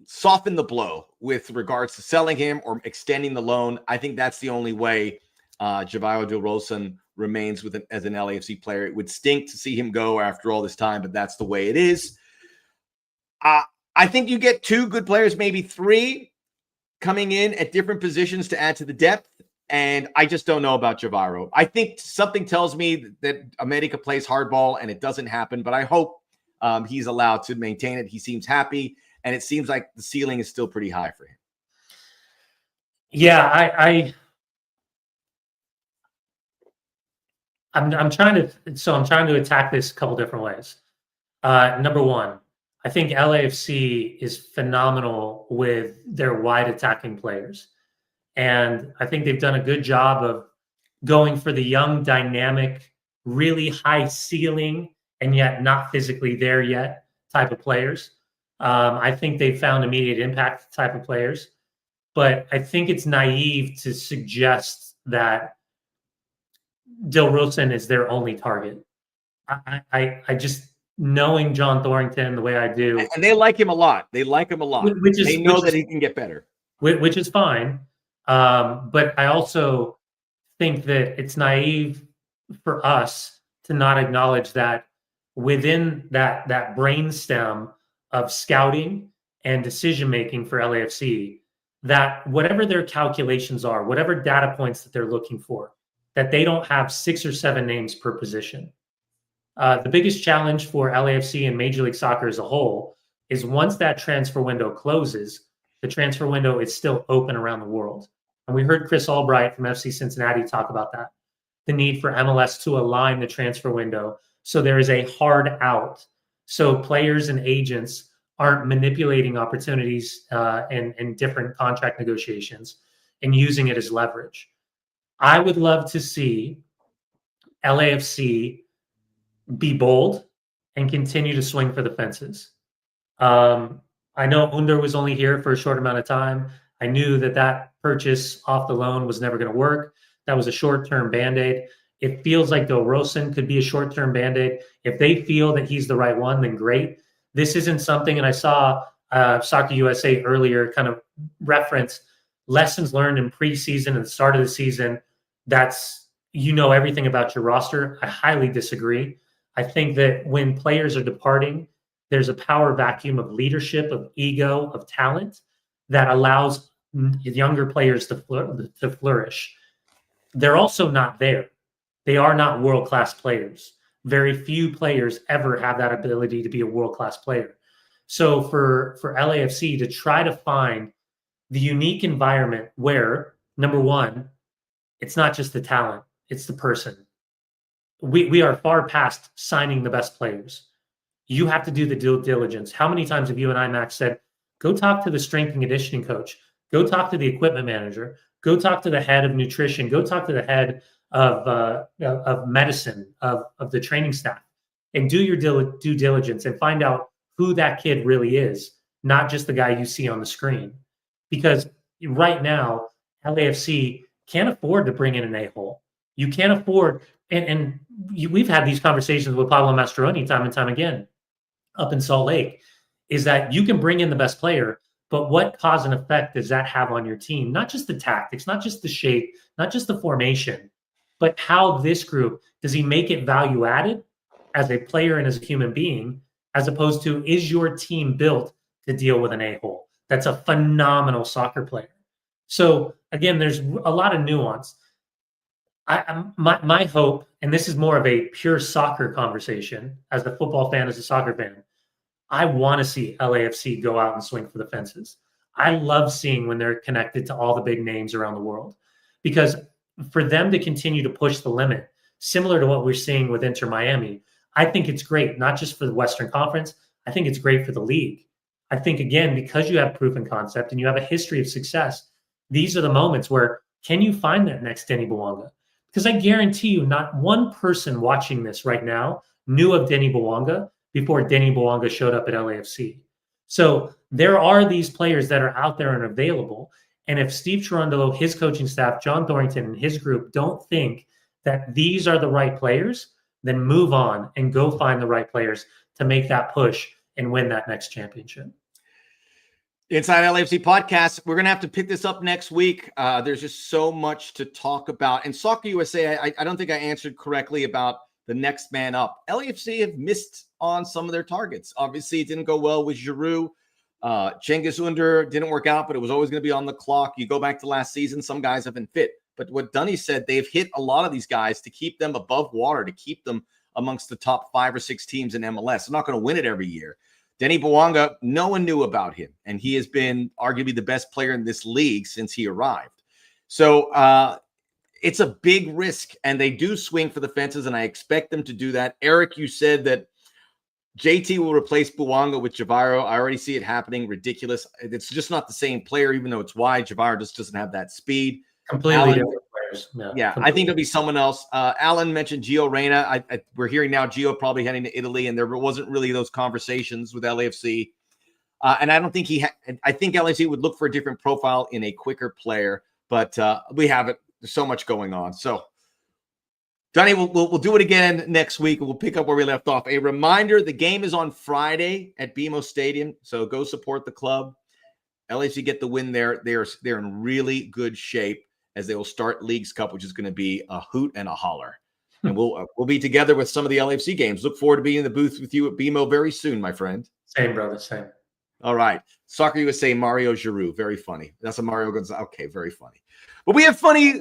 soften the blow with regards to selling him or extending the loan? I think that's the only way Javarro Del Rosen remains as an LAFC player. It would stink to see him go after all this time, but that's the way it is. I think you get 2 good players, maybe 3, coming in at different positions to add to the depth, and I just don't know about Javarro. I think something tells me that America plays hardball, and it doesn't happen, but I hope he's allowed to maintain it. He seems happy, and it seems like the ceiling is still pretty high for him. Yeah, I'm trying to attack this a couple different ways. Number 1, I think LAFC is phenomenal with their wide attacking players. And I think they've done a good job of going for the young, dynamic, really high ceiling, and yet not physically there yet type of players. I think they've found immediate impact type of players. But I think it's naive to suggest that Del Rosen is their only target. I just, knowing John Thorrington the way I do. And they like him a lot. They like him a lot. They know that he can get better. Which is fine. But I also think that it's naive for us to not acknowledge that within that brainstem of scouting and decision-making for LAFC, that whatever their calculations are, whatever data points that they're looking for, that they don't have 6 or 7 names per position. The biggest challenge for LAFC and Major League Soccer as a whole is once that transfer window closes, the transfer window is still open around the world. And we heard Chris Albright from FC Cincinnati talk about that, the need for MLS to align the transfer window so there is a hard out. So players and agents aren't manipulating opportunities and different contract negotiations and using it as leverage. I would love to see LAFC be bold and continue to swing for the fences. I know Under was only here for a short amount of time. I knew that purchase off the loan was never going to work. That was a short-term Band-Aid. It feels like Del Rosen could be a short-term Band-Aid. If they feel that he's the right one, then great. This isn't something, and I saw Soccer USA earlier kind of reference lessons learned in preseason and the start of the season. That's, everything about your roster. I highly disagree. I think that when players are departing, there's a power vacuum of leadership, of ego, of talent that allows younger players to flourish. They're also not there. They are not world-class players. Very few players ever have that ability to be a world-class player. So for LAFC to try to find the unique environment where, number one, it's not just the talent, it's the person. We are far past signing the best players. You have to do the due diligence. How many times have you and I, Max, said, go talk to the strength and conditioning coach, go talk to the equipment manager, go talk to the head of nutrition, go talk to the head of medicine, of the training staff, and do your due diligence and find out who that kid really is, not just the guy you see on the screen. Because right now, LAFC can't afford to bring in an a-hole. You can't afford, we've had these conversations with Pablo Mastroeni time and time again up in Salt Lake, is that you can bring in the best player, but what cause and effect does that have on your team? Not just the tactics, not just the shape, not just the formation, but how this group, does he make it value added as a player and as a human being, as opposed to, is your team built to deal with an a-hole that's a phenomenal soccer player? So again, there's a lot of nuance. My hope, and this is more of a pure soccer conversation as a football fan, as a soccer fan, I want to see LAFC go out and swing for the fences. I love seeing when they're connected to all the big names around the world, because for them to continue to push the limit, similar to what we're seeing with Inter Miami, I think it's great, not just for the Western Conference. I think it's great for the league. I think, again, because you have proof and concept and you have a history of success, these are the moments where, can you find that next Denny Bwanga? Because I guarantee you, not one person watching this right now knew of Denny Bwanga before Denny Bwanga showed up at LAFC. So there are these players that are out there and available. And if Steve Cherundolo, his coaching staff, John Thornton, and his group don't think that these are the right players, then move on and go find the right players to make that push and win that next championship. Inside LAFC podcast, we're going to have to pick this up next week. There's just so much to talk about. And Soccer USA, I don't think I answered correctly about the next man up. LAFC have missed on some of their targets. Obviously, it didn't go well with Giroud. Cengiz Under didn't work out, but it was always going to be on the clock. You go back to last season, some guys have been fit. But what Dunny said, they've hit a lot of these guys to keep them above water, to keep them amongst the top 5 or 6 teams in MLS. They're not going to win it every year. Denny Bwanga, no one knew about him, and he has been arguably the best player in this league since he arrived. So it's a big risk, and they do swing for the fences, and I expect them to do that. Eric, you said that JT will replace Bwanga with Javarro. I already see it happening. Ridiculous. It's just not the same player, even though it's wide. Javarro just doesn't have that speed. Completely different players. Yeah, I think it'll be someone else. Alan mentioned Gio Reyna. We're hearing now Gio probably heading to Italy, and there wasn't really those conversations with LAFC. And I don't think I think LAFC would look for a different profile in a quicker player, but we have it. There's so much going on. So, Johnny, we'll do it again next week, and we'll pick up where we left off. A reminder, the game is on Friday at BMO Stadium, so go support the club. LAFC get the win there. They're in really good shape as they will start Leagues Cup, which is going to be a hoot and a holler. And we'll be together with some of the LAFC games. Look forward to being in the booth with you at BMO very soon, my friend. Same, brother, same. All right. Soccer USA, Mario Giroux. Very funny. That's a Mario Gonzalez. Okay, very funny. But we have funny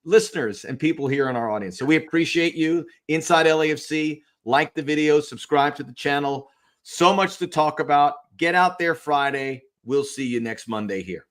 listeners and people here in our audience. So we appreciate you. Inside LAFC, like the video, subscribe to the channel. So much to talk about. Get out there Friday. We'll see you next Monday here.